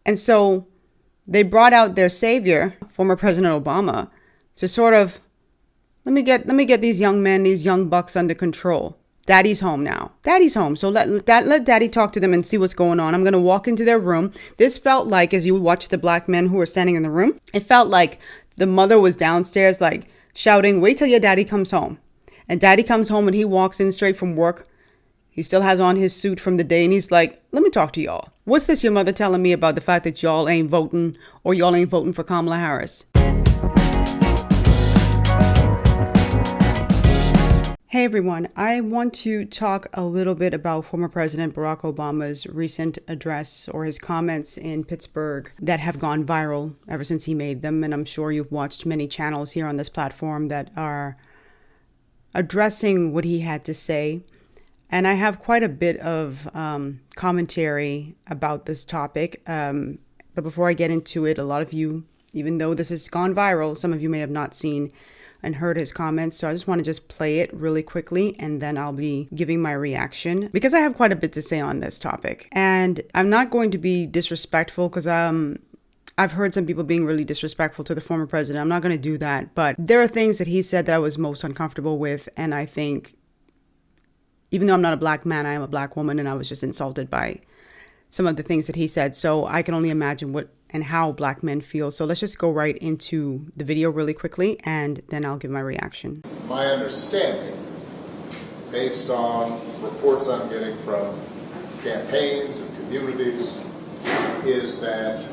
And so they brought out their savior, former President Obama, to sort of, let me get these young men, these young bucks under control. Daddy's home now. Daddy's home. So let daddy talk to them and see what's going on. I'm going to walk into their room. This felt like, as you watch the black men who were standing in the room, it felt like the mother was downstairs, like shouting, wait till your daddy comes home. And daddy comes home and he walks in straight from work. He still has on his suit from the day. And he's like, let me talk to y'all. What's this your mother telling me about the fact that y'all ain't voting or y'all ain't voting for Kamala Harris? Hey everyone, I want to talk a little bit about former President Barack Obama's recent address or his comments in Pittsburgh that have gone viral ever since he made them. And I'm sure you've watched many channels here on this platform that are addressing what he had to say. And I have quite a bit of commentary about this topic. But before I get into it, a lot of you, even though this has gone viral, some of you may have not seen and heard his comments. So I just want to just play it really quickly and then I'll be giving my reaction because I have quite a bit to say on this topic. And I'm not going to be disrespectful because I've heard some people being really disrespectful to the former president. I'm not going to do that. But there are things that he said that I was most uncomfortable with. And I think, even though I'm not a black man, I am a black woman, and I was just insulted by some of the things that he said. So I can only imagine what and how black men feel. So let's just go right into the video really quickly, and then I'll give my reaction. My understanding, based on reports I'm getting from campaigns and communities, is that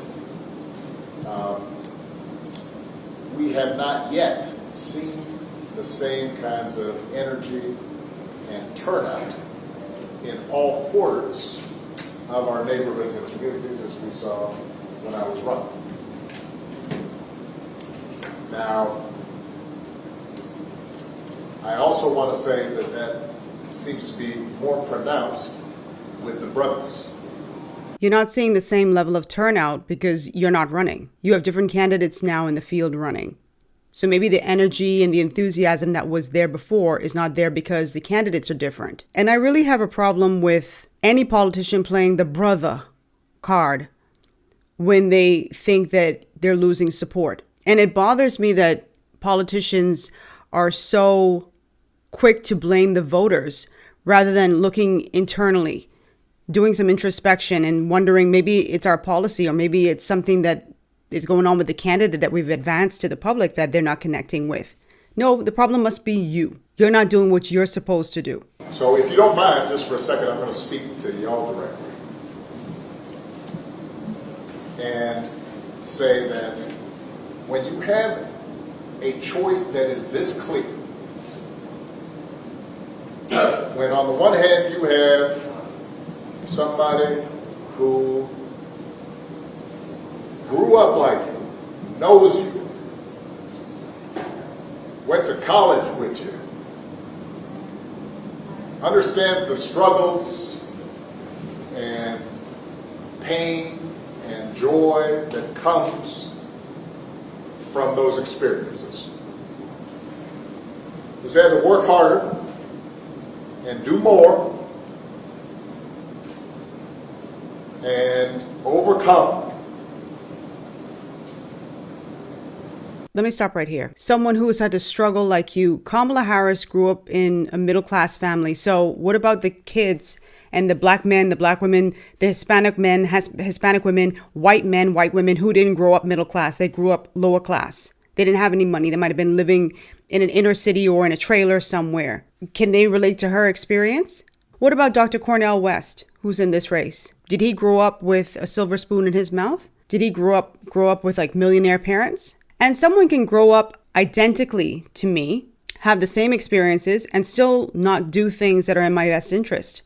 we have not yet seen the same kinds of energy and turnout in all quarters of our neighborhoods and communities as we saw when I was running. Now, I also want to say that that seems to be more pronounced with the brothers. You're not seeing the same level of turnout because you're not running. You have different candidates now in the field running. So maybe the energy and the enthusiasm that was there before is not there because the candidates are different. And I really have a problem with any politician playing the brother card when they think that they're losing support. And it bothers me that politicians are so quick to blame the voters rather than looking internally, doing some introspection and wondering maybe it's our policy or maybe it's something that is going on with the candidate that we've advanced to the public that they're not connecting with. No, the problem must be you. You're not doing what you're supposed to do. So if you don't mind, just for a second, I'm going to speak to y'all directly and say that when you have a choice that is this clear, when on the one hand you have somebody who grew up like you, knows you, went to college with you, understands the struggles and pain and joy that comes from those experiences, who's had to work harder and do more and overcome. Let me stop right here. Someone who has had to struggle like you. Kamala Harris grew up in a middle-class family. So what about the kids and the black men, the black women, the Hispanic men, Hispanic women, white men, white women who didn't grow up middle class? They grew up lower class. They didn't have any money. They might have been living in an inner city or in a trailer somewhere. Can they relate to her experience? What about Dr. Cornel West, who's in this race? Did he grow up with a silver spoon in his mouth? Did he grow up with like millionaire parents? And someone can grow up identically to me, have the same experiences, and still not do things that are in my best interest.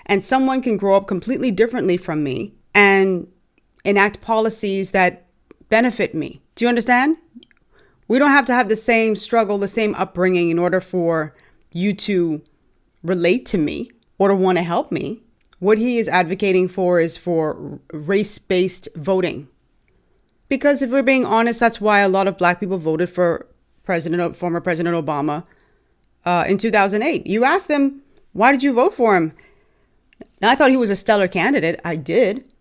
And someone can grow up completely differently from me and enact policies that benefit me. Do you understand? We don't have to have the same struggle, the same upbringing in order for you to relate to me or to want to help me. What he is advocating for is for race-based voting. Because if we're being honest, that's why a lot of black people voted for former President Obama in 2008. You ask them, why did you vote for him? Now, I thought he was a stellar candidate. I did.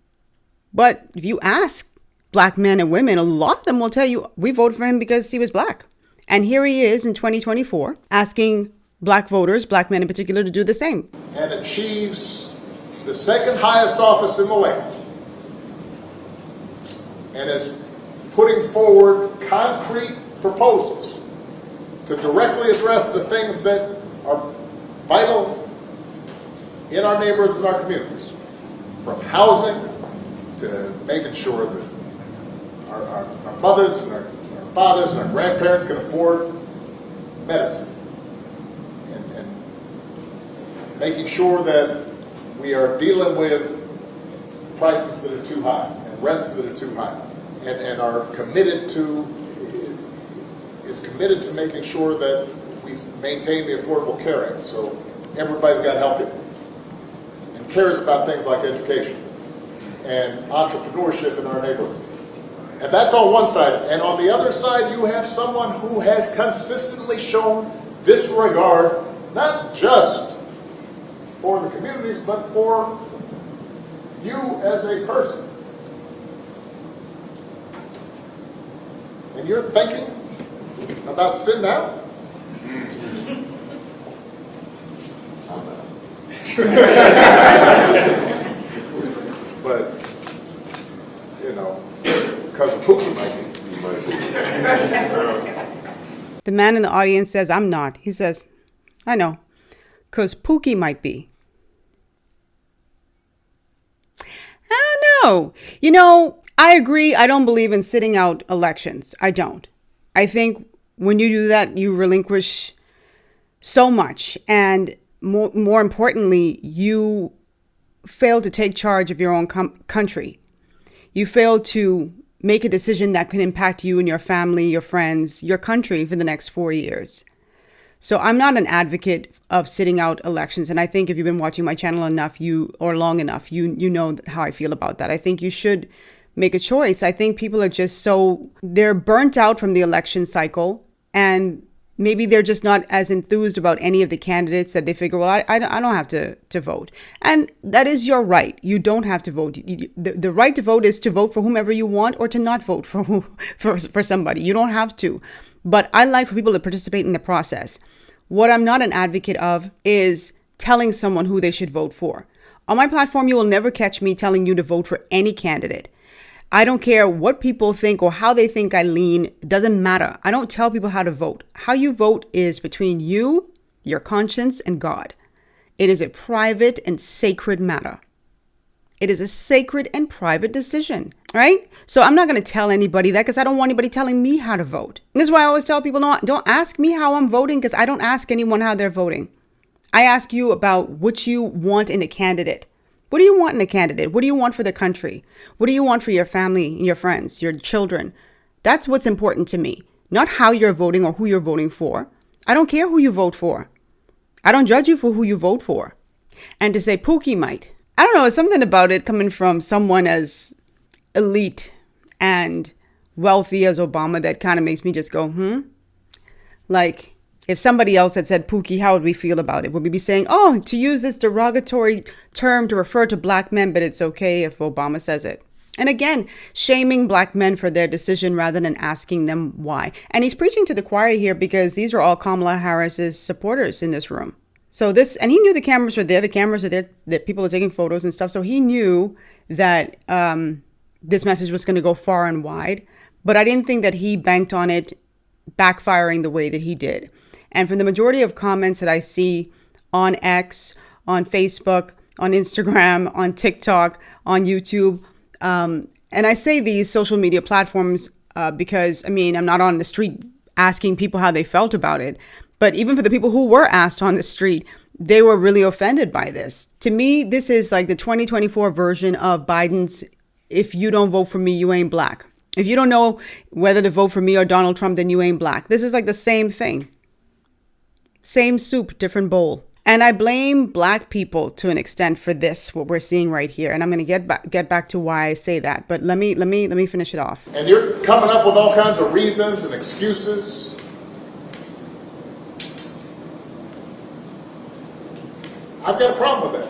But if you ask black men and women, a lot of them will tell you, we voted for him because he was black. And here he is in 2024 asking black voters, black men in particular, to do the same. And achieves the second highest office in the land. And is putting forward concrete proposals to directly address the things that are vital in our neighborhoods and our communities. From housing to making sure that our mothers and our fathers and our grandparents can afford medicine. And making sure that we are dealing with prices that are too high and rents that are too high. And are committed to making sure that we maintain the Affordable Care Act. So everybody's got help here. And cares about things like education and entrepreneurship in our neighborhoods. And that's on one side. And on the other side, you have someone who has consistently shown disregard, not just for the communities, but for you as a person. And you're thinking about sitting out? I'm not. But, you know, because of Pookie might be, you might be. The man in the audience says, I'm not. He says, I know, because Pookie might be. I don't know. You know, I agree. I don't believe in sitting out elections. I don't. I think when you do that, you relinquish so much. And more importantly, you fail to take charge of your own country. You fail to make a decision that can impact you and your family, your friends, your country for the next 4 years. So I'm not an advocate of sitting out elections. And I think if you've been watching my channel enough, long enough, you know how I feel about that. I think you should make a choice. I think people are just they're burnt out from the election cycle, and maybe they're just not as enthused about any of the candidates that they figure, well, I don't have to vote. And that is your right. You don't have to vote. The right to vote is to vote for whomever you want or to not vote for somebody. You don't have to. But I like for people to participate in the process. What I'm not an advocate of is telling someone who they should vote for. On my platform, you will never catch me telling you to vote for any candidate. I don't care what people think or how they think I lean. It doesn't matter. I don't tell people how to vote. How you vote is between you, your conscience, and God. It is a private and sacred matter. It is a sacred and private decision, right? So I'm not going to tell anybody that because I don't want anybody telling me how to vote. And this is why I always tell people, no, don't ask me how I'm voting because I don't ask anyone how they're voting. I ask you about what you want in a candidate. What do you want in a candidate? What do you want for the country? What do you want for your family, your friends, your children? That's what's important to me, not how you're voting or who you're voting for. I don't care who you vote for. I don't judge you for who you vote for. And to say Pookie might, I don't know, it's something about it coming from someone as elite and wealthy as Obama that kind of makes me just go, Like, if somebody else had said Pookie, how would we feel about it? Would we be saying, oh, to use this derogatory term to refer to black men, but it's okay if Obama says it? And again, shaming black men for their decision rather than asking them why. And he's preaching to the choir here because these are all Kamala Harris's supporters in this room. So and he knew the cameras were there. The cameras are there, that people are taking photos and stuff. So he knew that this message was going to go far and wide. But I didn't think that he banked on it backfiring the way that he did. And from the majority of comments that I see on X, on Facebook, on Instagram, on TikTok, on YouTube, and I say these social media platforms because, I'm not on the street asking people how they felt about it. But even for the people who were asked on the street, they were really offended by this. To me, this is like the 2024 version of Biden's, if you don't vote for me, you ain't black. If you don't know whether to vote for me or Donald Trump, then you ain't black. This is like the same thing. Same soup, different bowl. And I blame black people to an extent for this, what we're seeing right here. And I'm going to get back to why I say that. But let me finish it off. And you're coming up with all kinds of reasons and excuses. I've got a problem with that.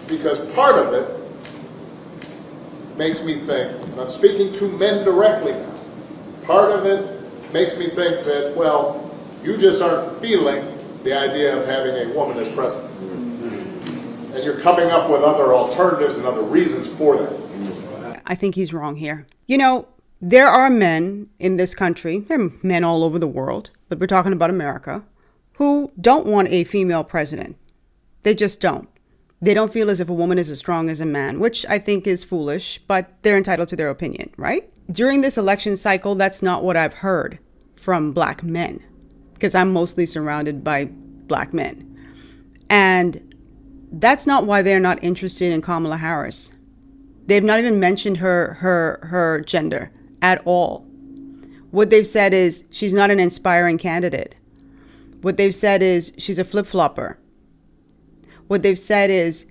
Because part of it makes me think, and I'm speaking to men directly now, part of it makes me think that, well, you just aren't feeling the idea of having a woman as president. And you're coming up with other alternatives and other reasons for that. I think he's wrong here. You know, there are men in this country, there are men all over the world, but we're talking about America, who don't want a female president. They just don't. They don't feel as if a woman is as strong as a man, which I think is foolish, but they're entitled to their opinion, right? During this election cycle, that's not what I've heard from black men, because I'm mostly surrounded by black men. And that's not why they're not interested in Kamala Harris. They've not even mentioned her gender at all. What they've said is she's not an inspiring candidate. What they've said is she's a flip-flopper. What they've said is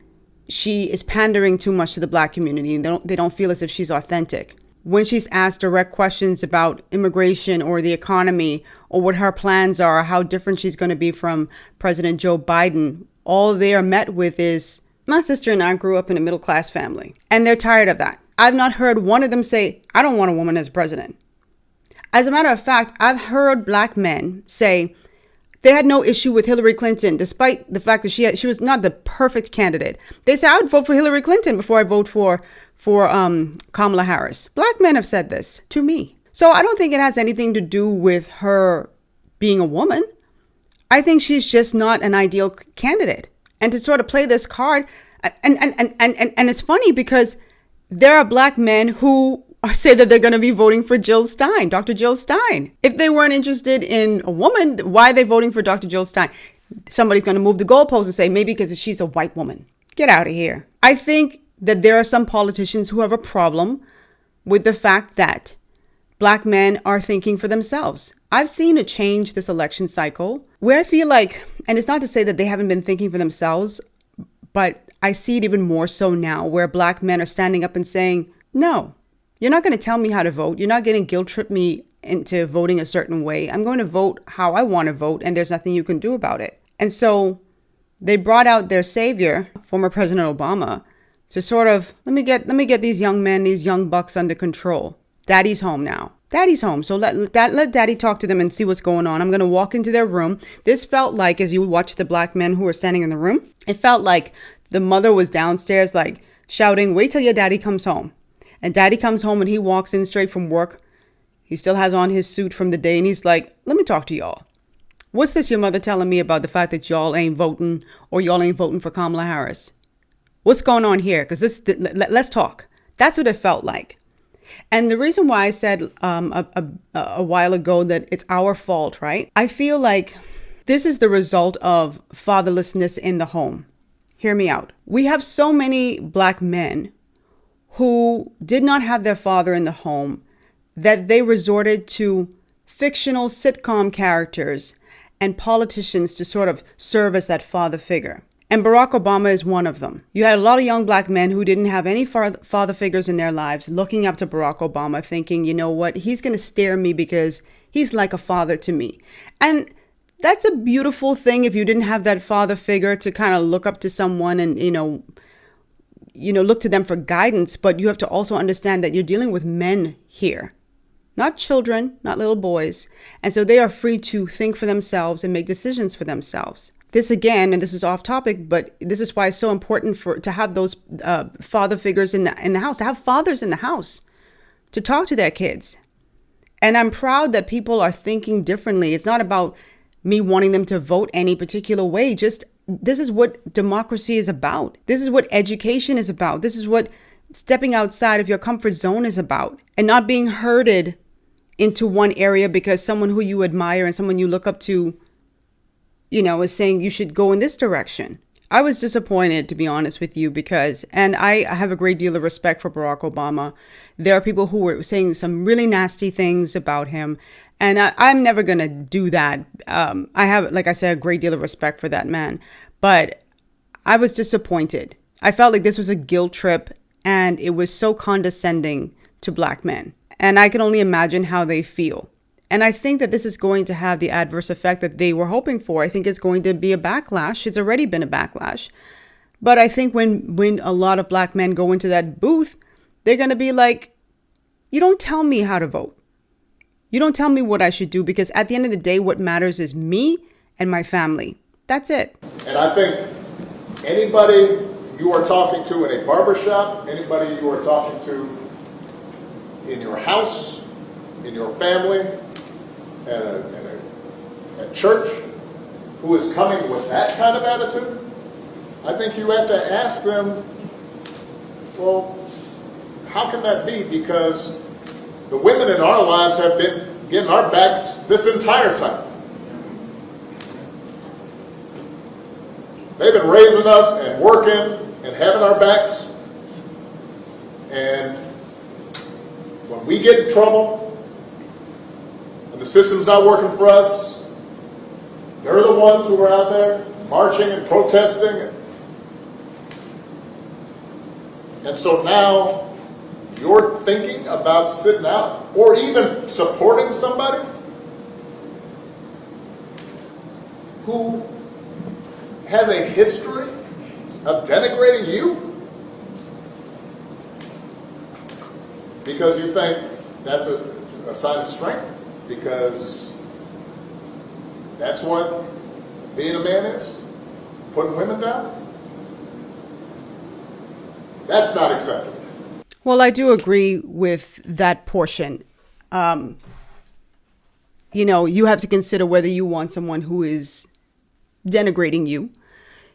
she is pandering too much to the black community. They don't feel as if she's authentic. When she's asked direct questions about immigration or the economy or what her plans are, or how different she's going to be from President Joe Biden, all they are met with is, my sister and I grew up in a middle-class family. And they're tired of that. I've not heard one of them say, I don't want a woman as president. As a matter of fact, I've heard black men say they had no issue with Hillary Clinton, despite the fact that she was not the perfect candidate. They say, I would vote for Hillary Clinton before I vote for Kamala Harris. Black men have said this to me. So I don't think it has anything to do with her being a woman. I think she's just not an ideal candidate. And to sort of play this card, and it's funny because there are black men who say that they're going to be voting for Jill Stein, Dr. Jill Stein. If they weren't interested in a woman, why are they voting for Dr. Jill Stein? Somebody's going to move the goalpost and say, maybe because she's a white woman. Get out of here. I think that there are some politicians who have a problem with the fact that black men are thinking for themselves. I've seen a change this election cycle where I feel like, and it's not to say that they haven't been thinking for themselves, but I see it even more so now where black men are standing up and saying, no, you're not going to tell me how to vote. You're not going to guilt trip me into voting a certain way. I'm going to vote how I want to vote, and there's nothing you can do about it. And so they brought out their savior, former President Obama, to sort of, let me get these young men, these young bucks under control. Daddy's home now. Daddy's home. So let daddy talk to them and see what's going on. I'm going to walk into their room. This felt like, as you watch the black men who were standing in the room, it felt like the mother was downstairs, like shouting, wait till your daddy comes home. And daddy comes home and he walks in straight from work. He still has on his suit from the day. And he's like, let me talk to y'all. What's this your mother telling me about the fact that y'all ain't voting or y'all ain't voting for Kamala Harris? What's going on here? Because let's talk. That's what it felt like. And the reason why I said a while ago that it's our fault, right? I feel like this is the result of fatherlessness in the home. Hear me out. We have so many black men who did not have their father in the home that they resorted to fictional sitcom characters and politicians to sort of serve as that father figure. And Barack Obama is one of them. You had a lot of young black men who didn't have any father figures in their lives looking up to Barack Obama thinking, you know what, he's going to steer me because he's like a father to me. And that's a beautiful thing if you didn't have that father figure to kind of look up to someone and, look to them for guidance. But you have to also understand that you're dealing with men here, not children, not little boys. And so they are free to think for themselves and make decisions for themselves. This again, and this is off topic, but this is why it's so important to have those father figures in the house, to have fathers in the house, to talk to their kids. And I'm proud that people are thinking differently. It's not about me wanting them to vote any particular way. Just this is what democracy is about. This is what education is about. This is what stepping outside of your comfort zone is about, and not being herded into one area because someone who you admire and someone you look up to is saying you should go in this direction. I was disappointed, to be honest with you, because, and I have a great deal of respect for Barack Obama. There are people who were saying some really nasty things about him, and I'm never going to do that. I have, like I said, a great deal of respect for that man, but I was disappointed. I felt like this was a guilt trip, and it was so condescending to black men. And I can only imagine how they feel. And I think that this is going to have the adverse effect that they were hoping for. I think it's going to be a backlash. It's already been a backlash. But I think when a lot of black men go into that booth, They're going to be like, you don't tell me how to vote. You don't tell me what I should do, because at the end of the day, what matters is me and my family. That's it. And I think anybody you are talking to in a barbershop, anybody you are talking to in your house, in your family, at church, who is coming with that kind of attitude, I think you have to ask them, well, how can that be? Because the women in our lives have been getting our backs this entire time. They've been raising us and working and having our backs. And when we get in trouble, and the system's not working for us, they're the ones who are out there marching and protesting. And so now you're thinking about sitting out or even supporting somebody who has a history of denigrating you because you think that's a sign of strength, because that's what being a man is, putting women down. That's not acceptable. Well, I do agree with that portion. You have to consider whether you want someone who is denigrating you.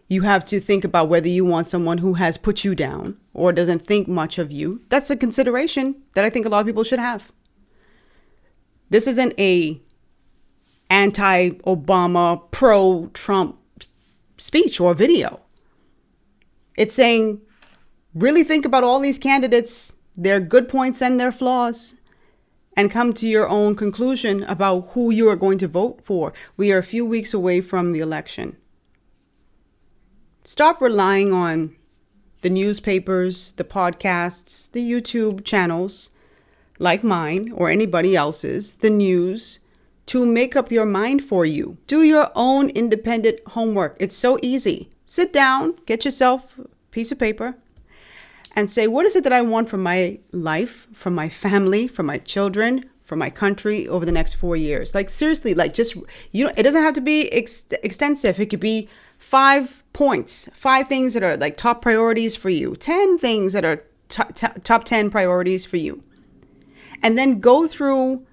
You have to think about whether you want someone who has put you down or doesn't think much of you. That's a consideration that I think a lot of people should have. This isn't a anti-Obama, pro-Trump speech or video. It's saying, really think about all these candidates, their good points and their flaws, and come to your own conclusion about who you are going to vote for. We are a few weeks away from the election. Stop relying on the newspapers, the podcasts, the YouTube channels like mine or anybody else's, the news, to make up your mind for you. Do your own independent homework. It's so easy. Sit down, get yourself a piece of paper, and say, what is it that I want for my life, for my family, for my children, for my country over the next 4 years? Like, seriously, like, just, it doesn't have to be extensive. It could be 5 points, 5 things that are like top priorities for you, 10 things that are top 10 priorities for you. And then go through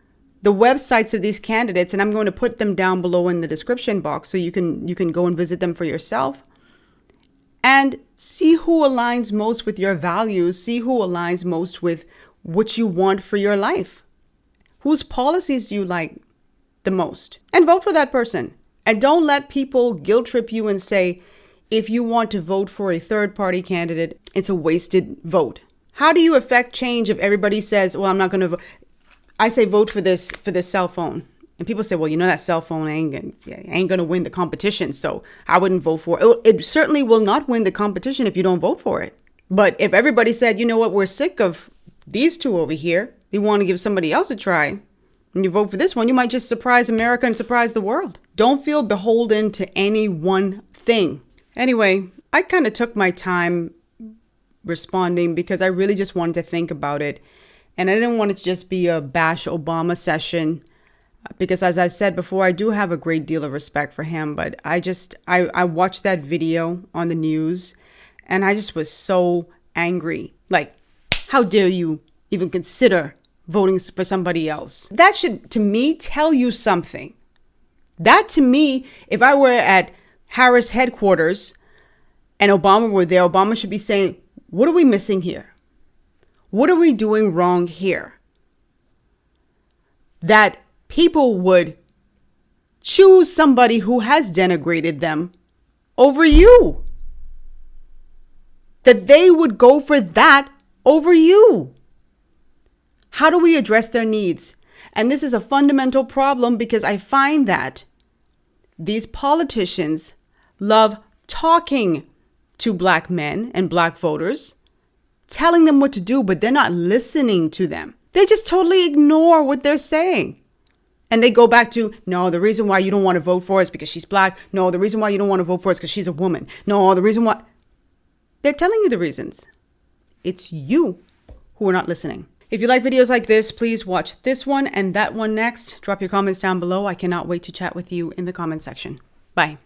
the websites of these candidates, and I'm going to put them down below in the description box so you can go and visit them for yourself. And see who aligns most with your values. See who aligns most with what you want for your life. Whose policies do you like the most? And vote for that person. And don't let people guilt trip you and say, if you want to vote for a third party candidate, it's a wasted vote. How do you affect change if everybody says, well, I'm not going to vote? I say vote for this cell phone. And people say, well, that cell phone ain't going to win the competition, so I wouldn't vote for it. It certainly will not win the competition if you don't vote for it. But if everybody said, you know what, we're sick of these two over here, we want to give somebody else a try, and you vote for this one, you might just surprise America and surprise the world. Don't feel beholden to any one thing. Anyway, I kind of took my time responding because I really just wanted to think about it. And I didn't want it to just be a bash Obama session. Because as I've said before, I do have a great deal of respect for him. But I watched that video on the news and I just was so angry. Like, how dare you even consider voting for somebody else? That should, to me, tell you something. That, to me, if I were at Harris headquarters and Obama were there, Obama should be saying, what are we missing here? What are we doing wrong here? That people would choose somebody who has denigrated them over you. That they would go for that over you. How do we address their needs? And this is a fundamental problem because I find that these politicians love talking to black men and black voters, telling them what to do, but they're not listening to them. They just totally ignore what they're saying. And they go back to, no, the reason why you don't want to vote for her is because she's black. No, the reason why you don't want to vote for her is because she's a woman. No, the reason why. They're telling you the reasons. It's you who are not listening. If you like videos like this, please watch this one and that one next. Drop your comments down below. I cannot wait to chat with you in the comment section. Bye.